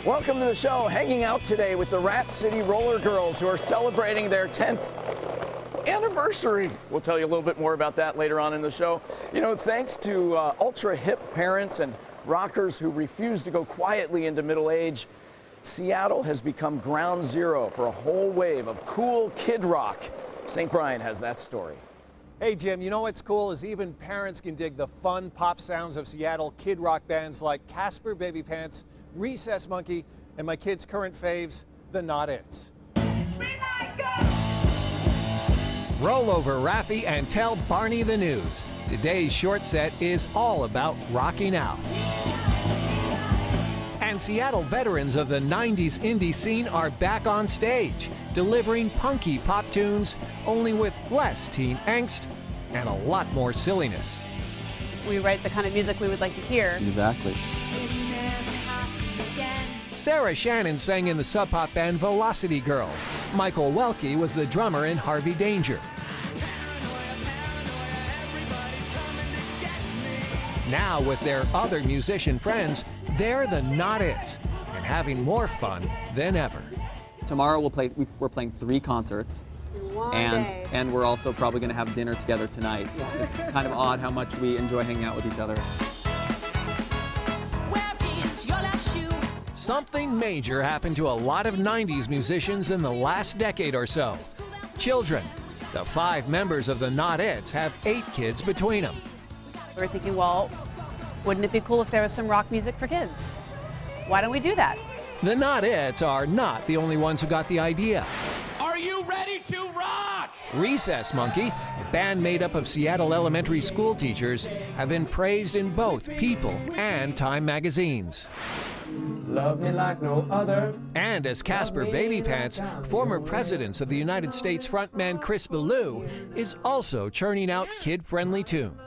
Welcome to the show. Hanging out today with the Rat City Roller Girls, who are celebrating their 10th anniversary. We'll tell you a little bit more about that later on in the show. You know, thanks to ultra hip parents and rockers who refuse to go quietly into middle age, Seattle has become ground zero for a whole wave of cool kid rock. St. Brian has that story. Hey Jim, you know what's cool is even parents can dig the fun pop sounds of Seattle kid rock bands like Casper Baby Pants, Recess Monkey, and my kids' current faves, the Not-Its. Roll over, Raffi, and tell Barney the news. Today's short set is all about rocking out. And Seattle veterans of the 90s indie scene are back on stage, delivering punky pop tunes, only with less teen angst and a lot more silliness. We write the kind of music we would like to hear. Exactly. Sarah Shannon sang in the sub pop band Velocity Girl. Michael Welke was the drummer in Harvey Danger. Now, with their other musician friends, they're the Not-Its and having more fun than ever. Tomorrow we're playing 3 concerts. And we're also probably going to have dinner together tonight. It's kind of odd how much we enjoy hanging out with each other. Something major happened to a lot of 90s musicians in the last decade or so. Children. The 5 members of the Not-Its have 8 kids between them. We're thinking, well, wouldn't it be cool if there was some rock music for kids? Why don't we do that? The Not-Its are not the only ones who got the idea. Are you ready to rock? Recess Monkey, a band made up of Seattle elementary school teachers, have been praised in both People and Time magazines. Love me like no other. And as Casper Baby Pants, former presidents of the United States frontman Chris Ballou is also churning out kid-friendly tunes.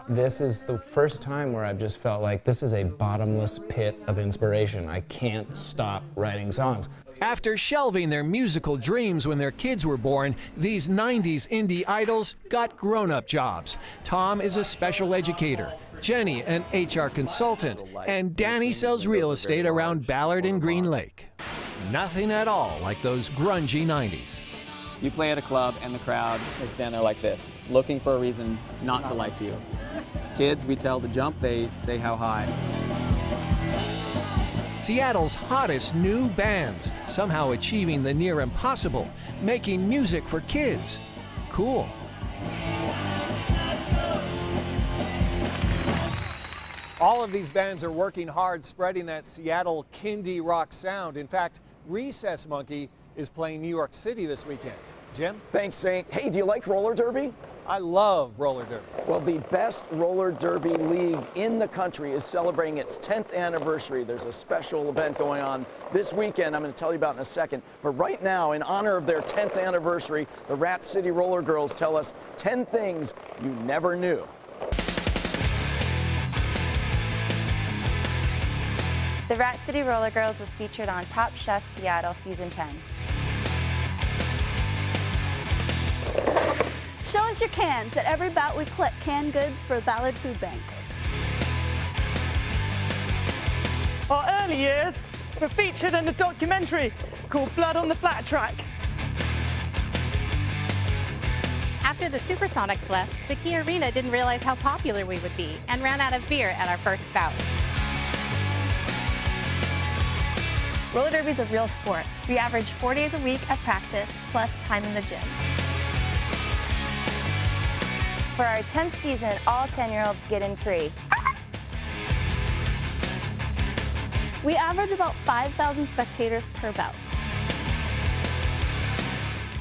This is the first time where I've just felt like this is a bottomless pit of inspiration. I can't stop writing songs. After shelving their musical dreams when their kids were born, these 90s indie idols got grown-up jobs. Tom is a special educator, Jenny an HR consultant, and Danny sells real estate around Ballard and Green Lake. Nothing at all like those grungy 90s. You play at a club and the crowd is down there like this, looking for a reason not to like you. Kids, we tell to jump, they say how high. Seattle's hottest new bands, somehow achieving the near impossible, making music for kids. Cool. All of these bands are working hard spreading that Seattle kindie rock sound. In fact, Recess Monkey is playing New York City this weekend. Jim? Thanks, Saint. Hey, do you like roller derby? I love roller derby. Well, the best roller derby league in the country is celebrating its 10th anniversary. There's a special event going on this weekend I'm going to tell you about in a second. But right now, in honor of their 10th anniversary, the Rat City Roller Girls tell us 10 things you never knew. The Rat City Roller Girls was featured on Top Chef Seattle Season 10. Show us your cans. At every bout we collect canned goods for Ballard Food Bank. Our early years were featured in a documentary called Blood on the Flat Track. After the Supersonics left, the Key Arena didn't realize how popular we would be and ran out of beer at our first bout. Roller derby is a real sport. We average 4 days a week of practice plus time in the gym. For our 10th season, all 10-year-olds get in free. We average about 5,000 spectators per bout.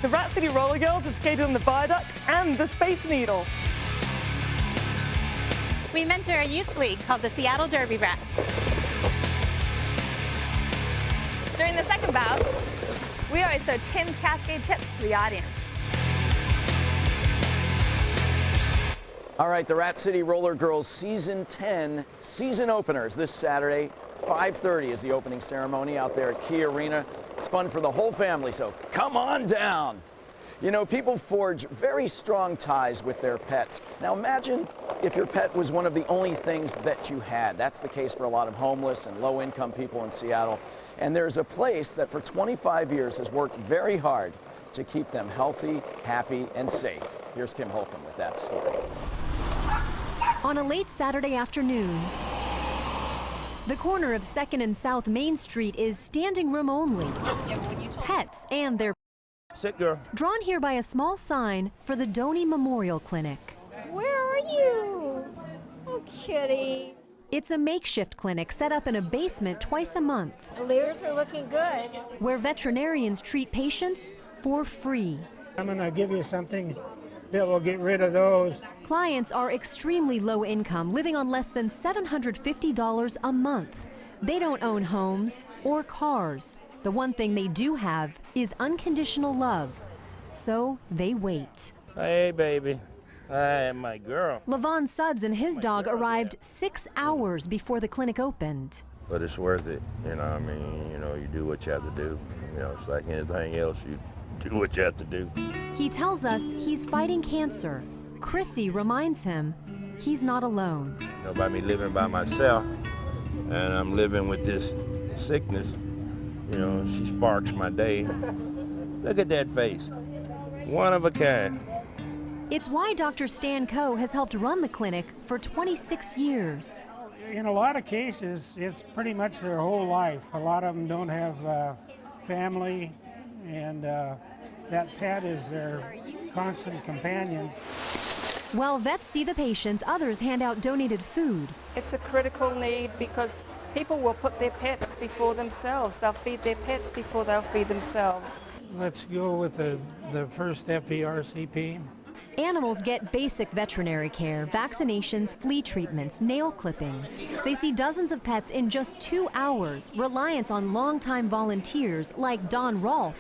The Rat City Roller Girls have skated on the Viaduct and the Space Needle. We mentor a youth league called the Seattle Derby Rats. During the second bout, we always throw Tim's Cascade chips to the audience. All right, the Rat City Roller Girls Season 10 season openers this Saturday. 5:30 is the opening ceremony out there at Key Arena. It's fun for the whole family, so come on down. You know, people forge very strong ties with their pets. Now imagine if your pet was one of the only things that you had. That's the case for a lot of homeless and low-income people in Seattle. And there's a place that for 25 years has worked very hard to keep them healthy, happy, and safe. Here's Kim Holcomb with that story. On a late Saturday afternoon, the corner of 2nd and South Main Street is standing room only. Pets and their Sit, girl. Drawn here by a small sign for the Doney Memorial Clinic. Where are you? Oh, kitty. It's a makeshift clinic set up in a basement twice a month. The ears are looking good. Where veterinarians treat patients for free. I'm going to give you something that will get rid of those. Clients are extremely low income, living on less than $750 a month. They don't own homes or cars. The one thing they do have is unconditional love. So they wait. Hey, baby. Hey, my girl. Levon Suds and his dog arrived 6 hours before the clinic opened. But it's worth it, you know, I mean, you know, you do what you have to do. You know, it's like anything else, you do what you have to do. He tells us he's fighting cancer. Chrissy reminds him he's not alone. You know, by me living by myself, and I'm living with this sickness, you know, she sparks my day. Look at that face. One of a kind. It's why Dr. Stan Coe has helped run the clinic for 26 years. In a lot of cases, it's pretty much their whole life. A lot of them don't have family, and that pet is their constant companion. While vets see the patients, others hand out donated food. It's a critical need because people will put their pets before themselves. They'll feed their pets before they'll feed themselves. Let's go with the first FERCP. Animals get basic veterinary care, vaccinations, flea treatments, nail clippings. They see dozens of pets in just 2 hours, reliance on longtime volunteers like Don Rolfe,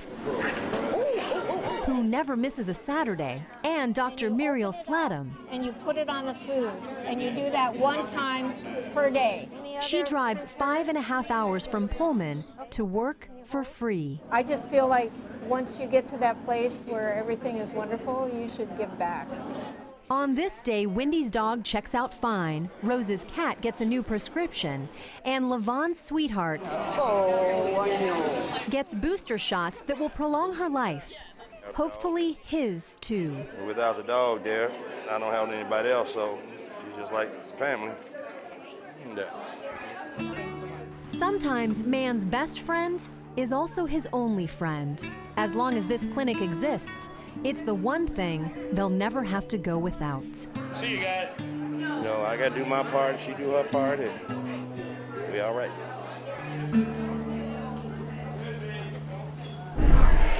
who never misses a Saturday, and Dr. Muriel Slattum. And you put it on the food, and you do that 1 time per day. She drives 5.5 hours from Pullman to work for free. I just feel like once you get to that place where everything is wonderful, you should give back. On this day, Wendy's dog checks out fine, Rose's cat gets a new prescription, and Levon's sweetheart gets booster shots that will prolong her life. Hopefully his, too. Without the dog there, I don't have anybody else, so she's just like family. Sometimes man's best friend is also his only friend. As long as this clinic exists, it's the one thing they'll never have to go without. See you guys. You know, I got to do my part, she do her part, and we all right.